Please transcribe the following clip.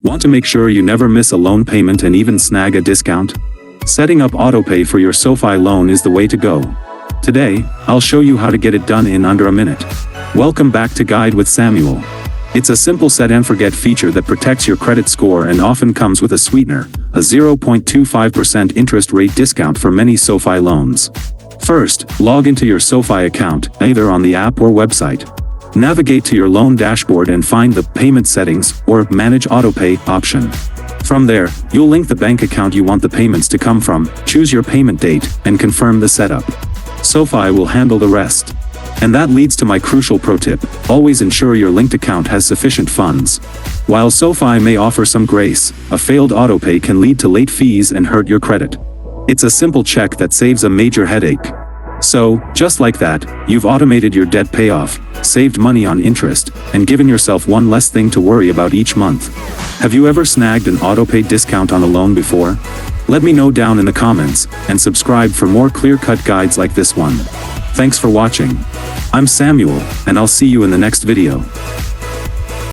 Want to make sure you never miss a loan payment and even snag a discount? Setting up Autopay for your SoFi loan is the way to go. Today, I'll show you how to get it done in under a minute. Welcome back to Guide with Samuel. It's a simple set and forget feature that protects your credit score and often comes with a sweetener, a 0.25% interest rate discount for many SoFi loans. First, log into your SoFi account, either on the app or website. Navigate to your loan dashboard and find the Payment Settings or Manage Autopay option. From there, you'll link the bank account you want the payments to come from, choose your payment date, and confirm the setup. SoFi will handle the rest. And that leads to my crucial pro tip: always ensure your linked account has sufficient funds. While SoFi may offer some grace, a failed autopay can lead to late fees and hurt your credit. It's a simple check that saves a major headache. So, just like that, you've automated your debt payoff, saved money on interest, and given yourself one less thing to worry about each month. Have you ever snagged an autopay discount on a loan before? Let me know down in the comments, and subscribe for more clear-cut guides like this one. Thanks for watching. I'm Samuel, and I'll see you in the next video.